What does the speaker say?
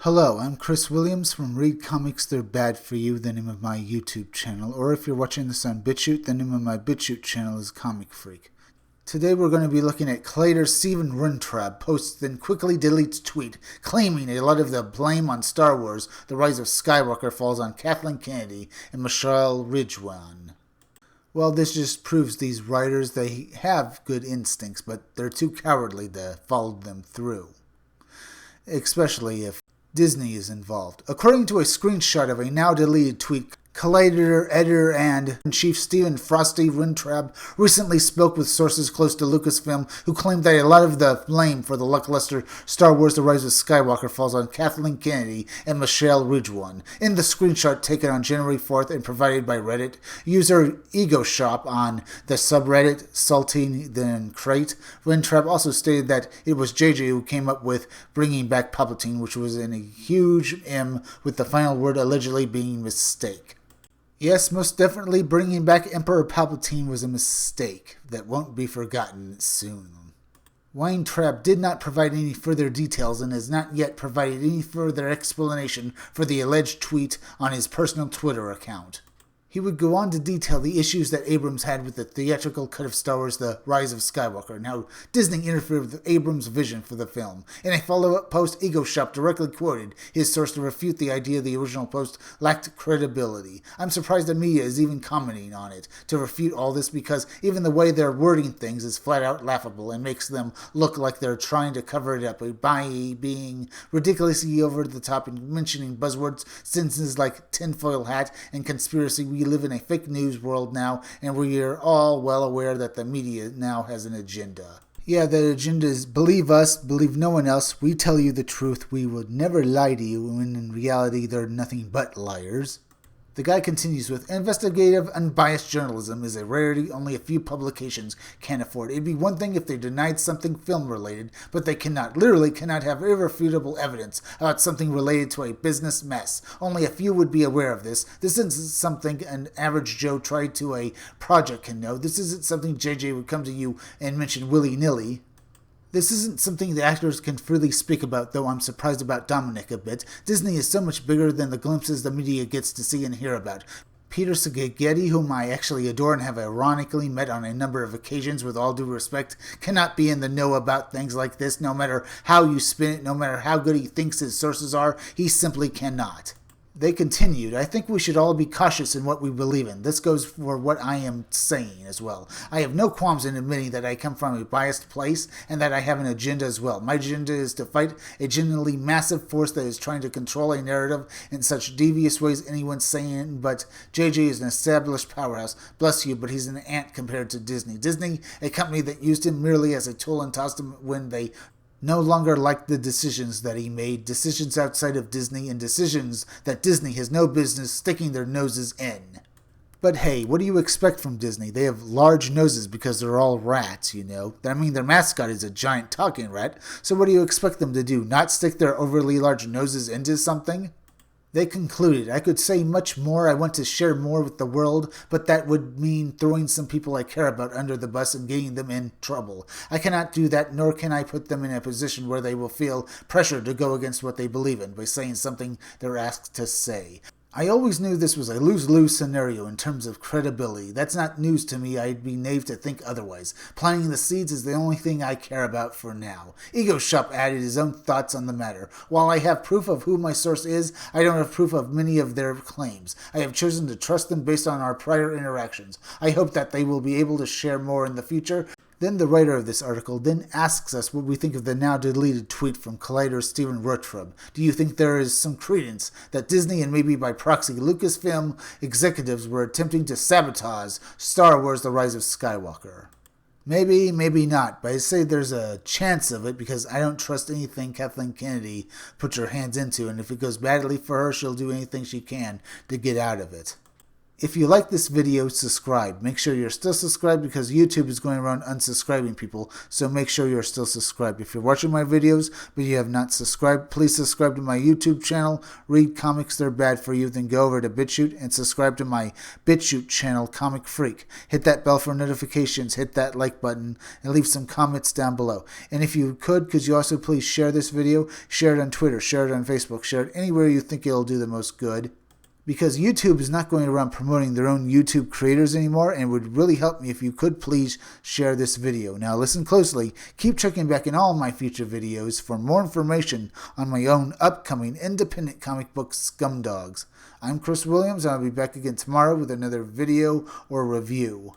Hello, I'm Chris Williams from Read Comics They're Bad For You, the name of my YouTube channel, or if you're watching this on BitChute, the name of my BitChute channel is Comic Freak. Today we're going to be looking at Collider Steven Runtrab posts then quickly deletes tweet claiming a lot of the blame on Star Wars The Rise of Skywalker falls on Kathleen Kennedy and Michelle Ridgwan. Well, this just proves these writers, they have good instincts, but they're too cowardly to follow them through. Especially if Disney is involved. According to a screenshot of a now deleted tweet, Collider editor and chief Steven Frosty Runtrab recently spoke with sources close to Lucasfilm who claimed that a lot of the blame for the lackluster Star Wars The Rise of Skywalker falls on Kathleen Kennedy and Michelle Ridgwan. In the screenshot taken on January 4th and provided by Reddit user Ego Shop on the subreddit Saltine Then Crate, Runtrab also stated that it was JJ who came up with bringing back Palpatine, which was in a huge M, with the final word allegedly being mistake. Yes, most definitely bringing back Emperor Palpatine was a mistake that won't be forgotten soon. Weintraub did not provide any further details and has not yet provided any further explanation for the alleged tweet on his personal Twitter account. He would go on to detail the issues that Abrams had with the theatrical cut of Star Wars The Rise of Skywalker and how Disney interfered with Abrams' vision for the film. In a follow-up post, Ego Shop directly quoted his source to refute the idea the original post lacked credibility. I'm surprised the media is even commenting on it to refute all this because even the way they're wording things is flat-out laughable and makes them look like they're trying to cover it up by being ridiculously over the top and mentioning buzzwords, sentences like tinfoil hat and conspiracy. We live in a fake news world now, and we are all well aware that the media now has an agenda. Yeah, the agenda is believe us, believe no one else. We tell you the truth. We would never lie to you, when in reality they're nothing but liars. The guy continues with, investigative, unbiased journalism is a rarity only a few publications can afford. It'd be one thing if they denied something film-related, but they literally cannot have irrefutable evidence about something related to a business mess. Only a few would be aware of this. This isn't something an average Joe tried to a project can know. This isn't something JJ would come to you and mention willy-nilly. This isn't something the actors can freely speak about, though I'm surprised about Dominic a bit. Disney is so much bigger than the glimpses the media gets to see and hear about. Peter Szigeti, whom I actually adore and have ironically met on a number of occasions with all due respect, cannot be in the know about things like this, no matter how you spin it, no matter how good he thinks his sources are, he simply cannot. They continued, I think we should all be cautious in what we believe in. This goes for what I am saying as well. I have no qualms in admitting that I come from a biased place and that I have an agenda as well. My agenda is to fight a genuinely massive force that is trying to control a narrative in such devious ways anyone's saying, but JJ is an established powerhouse. Bless you, but he's an ant compared to Disney. Disney, a company that used him merely as a tool and tossed him when they no longer liked the decisions that he made, decisions outside of Disney, and decisions that Disney has no business sticking their noses in. But hey, what do you expect from Disney? They have large noses because they're all rats, you know. I mean, their mascot is a giant talking rat, so what do you expect them to do? Not stick their overly large noses into something? They concluded, I could say much more, I want to share more with the world, but that would mean throwing some people I care about under the bus and getting them in trouble. I cannot do that, nor can I put them in a position where they will feel pressure to go against what they believe in by saying something they're asked to say. I always knew this was a lose-lose scenario in terms of credibility. That's not news to me. I'd be naive to think otherwise. Planting the seeds is the only thing I care about for now. Ego Shop added his own thoughts on the matter. While I have proof of who my source is, I don't have proof of many of their claims. I have chosen to trust them based on our prior interactions. I hope that they will be able to share more in the future. Then the writer of this article then asks us what we think of the now deleted tweet from Collider Steven Runtrab. Do you think there is some credence that Disney and maybe by proxy Lucasfilm executives were attempting to sabotage Star Wars The Rise of Skywalker? Maybe, maybe not, but I say there's a chance of it because I don't trust anything Kathleen Kennedy puts her hands into, and if it goes badly for her, she'll do anything she can to get out of it. If you like this video, subscribe. Make sure you're still subscribed because YouTube is going around unsubscribing people, so make sure you're still subscribed. If you're watching my videos but you have not subscribed, please subscribe to my YouTube channel, Read Comics They're Bad For You, then go over to BitChute and subscribe to my BitChute channel, Comic Freak. Hit that bell for notifications, hit that like button, and leave some comments down below. And if you could you also please share this video, share it on Twitter, share it on Facebook, share it anywhere you think it'll do the most good. Because YouTube is not going around promoting their own YouTube creators anymore, and it would really help me if you could please share this video. Now listen closely, keep checking back in all my future videos for more information on my own upcoming independent comic book Scumdogs. I'm Chris Williams, and I'll be back again tomorrow with another video or review.